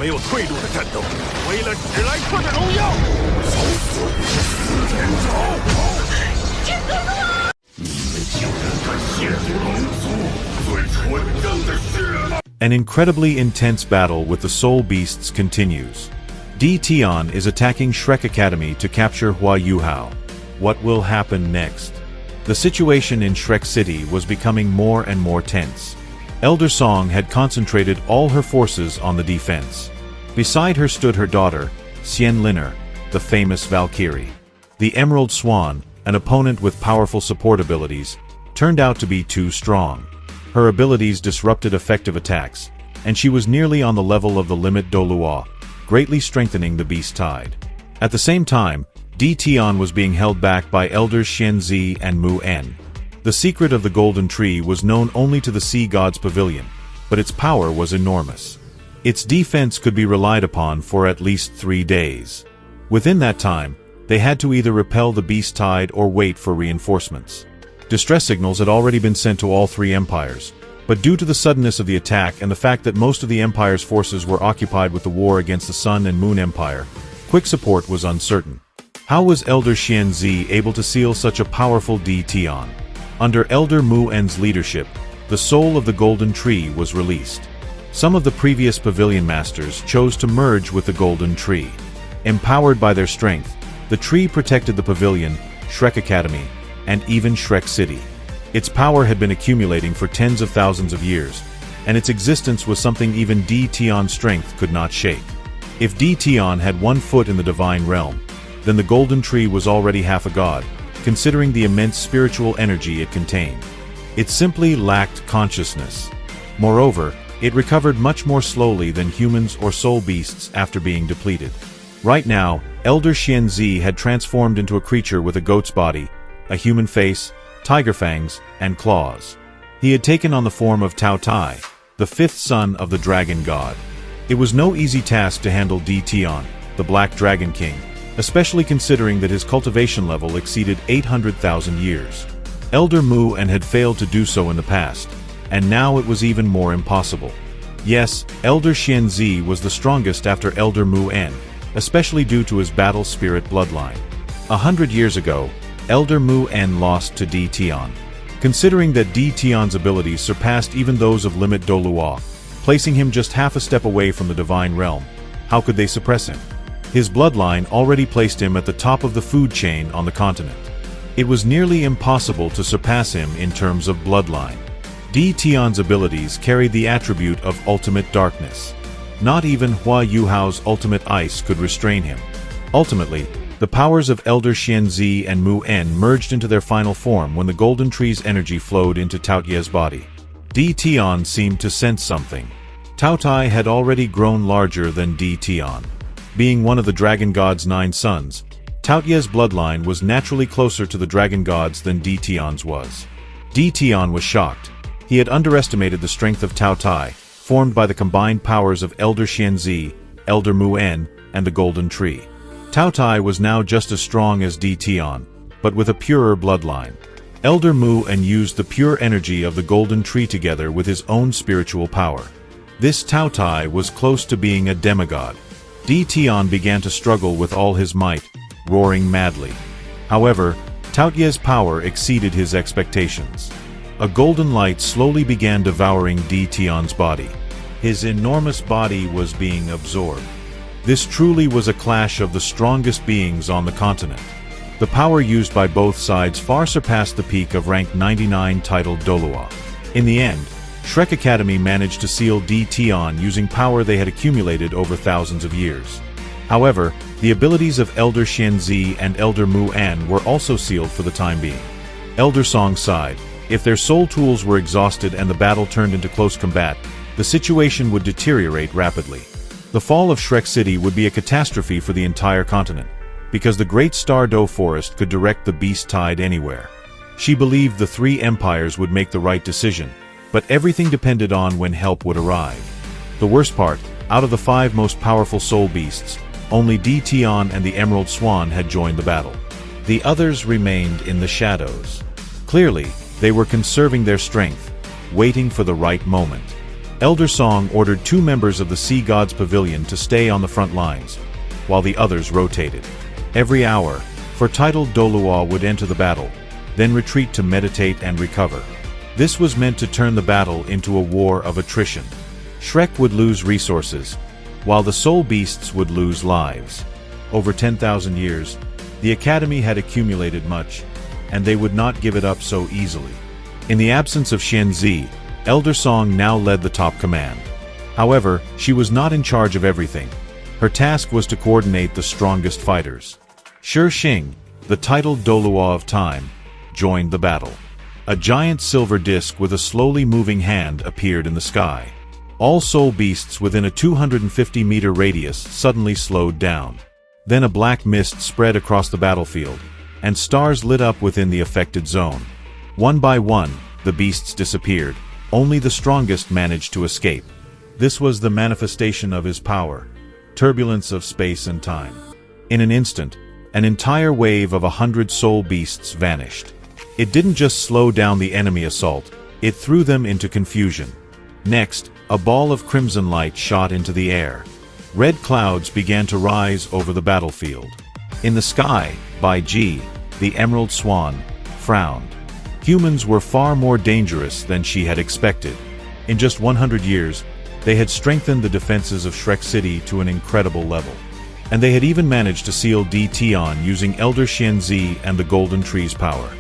没有退路的战斗，为了史莱克的荣耀。天哥哥！你们竟然敢亵渎龙族最纯正的血脉！ An incredibly intense battle with the Soul Beasts continues. Tian is attacking Shrek Academy to capture Yuhao. What will happen next? The situation in Shrek City was becoming more and more tense. Elder Song had concentrated all her forces on the defense. Beside her stood her daughter, Xian Liner, the famous Valkyrie. The Emerald Xuan, an opponent with powerful support abilities, turned out to be too strong. Her abilities disrupted effective attacks, and she was nearly on the level of the limit Douluo, greatly strengthening the beast tide. At the same time, Tian was being held back by elders Xianzi and Mu En. The secret of the golden tree was known only to the Sea God's pavilion, but its power was enormous. Its defense could be relied upon for at least 3 days. Within that time, they had to either repel the beast tide or wait for reinforcements. Distress signals had already been sent to all 3 empires, but due to the suddenness of the attack and the fact that most of the empire's forces were occupied with the war against the Sun and Moon Empire, quick support was uncertain. How was Elder Xianzi able to seal such a powerful Tian? Under Elder Mu En's leadership, the soul of the golden tree was released. Some of the previous pavilion masters chose to merge with the golden tree. Empowered by their strength, the tree protected the pavilion, Shrek Academy, and even Shrek City. Its power had been accumulating for tens of thousands of years, and its existence was something even Tian's strength could not shake. If Tian had 1 foot in the divine realm, then the golden tree was already half a god, considering the immense spiritual energy it contained. It simply lacked consciousness. Moreover, it recovered much more slowly than humans or soul beasts after being depleted. Right now, Elder Xianzi had transformed into a creature with a goat's body, a human face, tiger fangs, and claws. He had taken on the form of TAOTE, the 5th son of the dragon god. It was no easy task to handle Tian, the Black Dragon King, especially considering that his cultivation level exceeded 800,000 years. Elder Mu En had failed to do so in the past, and now it was even more impossible. Yes, Elder Xianzi was the strongest after Elder Mu En, especially due to his battle spirit bloodline. 100 years ago, Elder Mu En lost to Tian. Considering that Tian's abilities surpassed even those of Limit Douluo, placing him just half a step away from the divine realm, how could they suppress him? His bloodline already placed him at the top of the food chain on the continent. It was nearly impossible to surpass him in terms of bloodline. Tian's abilities carried the attribute of ultimate darkness. Not even Yuhao's ultimate ice could restrain him. Ultimately, the powers of Elder Xianzi and Mu En merged into their final form when the golden tree's energy flowed into TAOTE's body. Tian seemed to sense something. TAOTE had already grown larger than Tian. Being one of the dragon god's 9 sons, TAOTE's bloodline was naturally closer to the dragon gods than Tian's was. Tian was shocked. He had underestimated the strength of TAOTE, formed by the combined powers of Elder Xianzi, Elder Mu En, and the golden tree. TAOTE was now just as strong as Tian, but with a purer bloodline. Elder Mu En used the pure energy of the golden tree together with his own spiritual power. This TAOTE was close to being a demigod. Tian began to struggle with all his might, roaring madly. However, TAOTE's power exceeded his expectations. A golden light slowly began devouring Tian's body. His enormous body was being absorbed. This truly was a clash of the strongest beings on the continent. The power used by both sides far surpassed the peak of rank 99 titled Douluo. In the end, Shrek Academy managed to seal Tian using power they had accumulated over thousands of years. However, the abilities of Elder Xianzi and Elder Mu En were also sealed for the time being. Elder Song sighed. If their soul tools were exhausted and the battle turned into close combat, the situation would deteriorate rapidly. The fall of Shrek City would be a catastrophe for the entire continent, because the Great Star Dough Forest could direct the beast tide anywhere. She believed the 3 empires would make the right decision, but everything depended on when help would arrive. The worst part, out of the 5 most powerful soul beasts, only Tian and the Emerald Swan had joined the battle. The others remained in the shadows. Clearly, they were conserving their strength, waiting for the right moment. Elder Song ordered 2 members of the Sea God's Pavilion to stay on the front lines, while the others rotated. Every hour, for titled Douluo would enter the battle, then retreat to meditate and recover. This was meant to turn the battle into a war of attrition. Shrek would lose resources, while the soul beasts would lose lives. Over 10,000 years, the Academy had accumulated much, and they would not give it up so easily. In the absence of Xianzi, Elder Song now led the top command. However, she was not in charge of everything. Her task was to coordinate the strongest fighters. Shi Xing, the titled Douluo of Time, joined the battle. A giant silver disc with a slowly moving hand appeared in the sky. All soul beasts within a 250-meter radius suddenly slowed down. Then a black mist spread across the battlefield, and stars lit up within the affected zone. One by one, the beasts disappeared. Only the strongest managed to escape. This was the manifestation of his power, turbulence of space and time. In an instant, an entire wave of 100 soul beasts vanished. It didn't just slow down the enemy assault, it threw them into confusion. Next, a ball of crimson light shot into the air. Red clouds began to rise over the battlefield. In the sky, Bai Ji, the Emerald Xuan, frowned. Humans were far more dangerous than she had expected. In just 100 years, they had strengthened the defenses of Shrek City to an incredible level. And they had even managed to seal Tian using Elder Xianzi and the Golden Tree's power.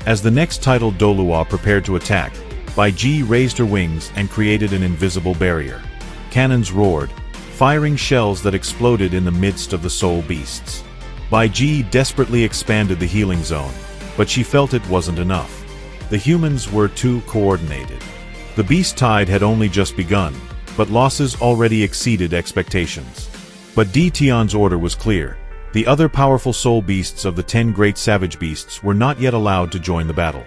As the next titled Douluo prepared to attack, Bai Ji raised her wings and created an invisible barrier. Cannons roared, firing shells that exploded in the midst of the soul beasts. Bai Ji desperately expanded the healing zone, but she felt it wasn't enough. The humans were too coordinated. The beast tide had only just begun, but losses already exceeded expectations. But Tian's order was clear. The other powerful soul beasts of the 10 great savage beasts were not yet allowed to join the battle.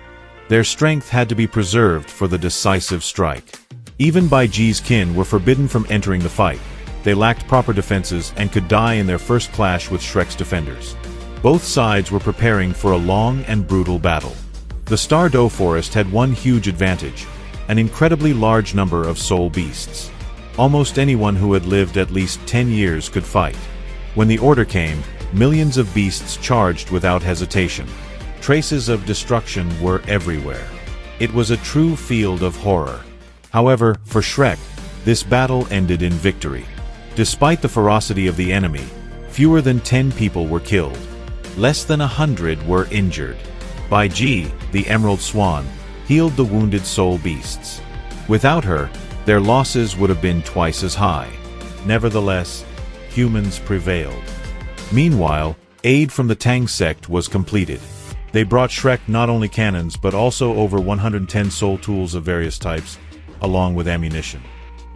Their strength had to be preserved for the decisive strike. Even Bai Ji's kin were forbidden from entering the fight. They lacked proper defenses and could die in their first clash with Shrek's defenders. Both sides were preparing for a long and brutal battle. The Stardow Forest had one huge advantage, an incredibly large number of soul beasts. Almost anyone who had lived at least 10 years could fight. When the order came, millions of beasts charged without hesitation. Traces of destruction were everywhere. It was a true field of horror. However, for Shrek, this battle ended in victory. Despite the ferocity of the enemy, fewer than 10 people were killed. Less than 100 were injured. Bai Ji, the Emerald Swan, healed the wounded soul beasts. Without her, their losses would have been twice as high. Nevertheless, humans prevailed. Meanwhile, aid from the Tang sect was completed. They brought Shrek not only cannons but also over 110 soul tools of various types, along with ammunition.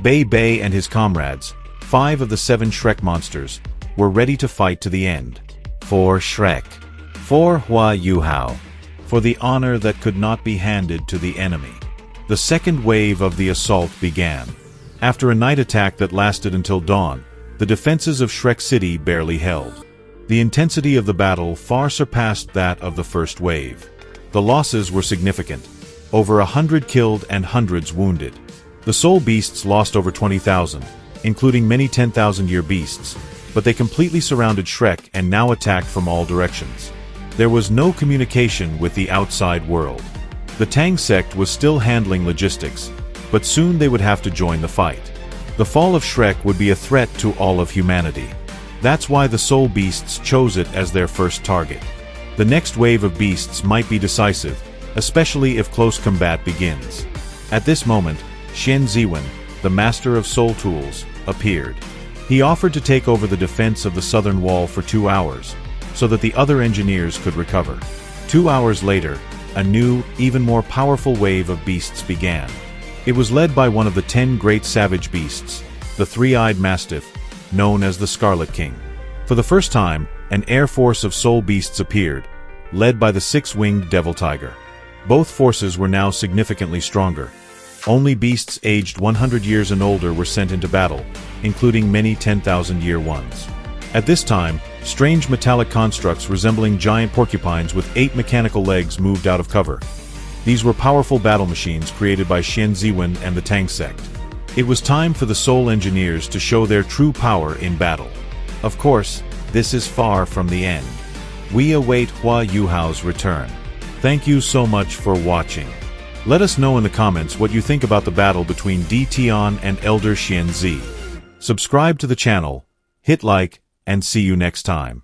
Bei Bei and his comrades, 5 of the 7 Shrek monsters, were ready to fight to the end. For Shrek. For Yuhao. For the honor that could not be handed to the enemy. The second wave of the assault began. After a night attack that lasted until dawn, the defenses of Shrek City barely held. The intensity of the battle far surpassed that of the first wave. The losses were significant. Over 100 killed and hundreds wounded. The soul beasts lost over 20,000, including many 10,000-year beasts, but they completely surrounded Shrek and now attacked from all directions. There was no communication with the outside world. The Tang sect was still handling logistics, but soon they would have to join the fight. The fall of Shrek would be a threat to all of humanity. That's why the soul beasts chose it as their first target. The next wave of beasts might be decisive, especially if close combat begins. At this moment, Shen Ziwen, the master of soul tools, appeared. He offered to take over the defense of the southern wall for 2 hours, so that the other engineers could recover. 2 hours later, a new, even more powerful wave of beasts began. It was led by one of the 10 great savage beasts, the three-eyed mastiff, known as the Scarlet King. For the first time, an air force of soul beasts appeared, led by the 6-winged devil tiger. Both forces were now significantly stronger. Only beasts aged 100 years and older were sent into battle, including many 10,000-year ones. At this time, strange metallic constructs resembling giant porcupines with 8 mechanical legs moved out of cover. These were powerful battle machines created by Shen Ziwen and the Tang sect. It was time for the Soul Engineers to show their true power in battle. Of course, this is far from the end. We await Hua Yuhao's return. Thank you so much for watching. Let us know in the comments what you think about the battle between Tian and Elder Xianzi. Subscribe to the channel, hit like, and see you next time.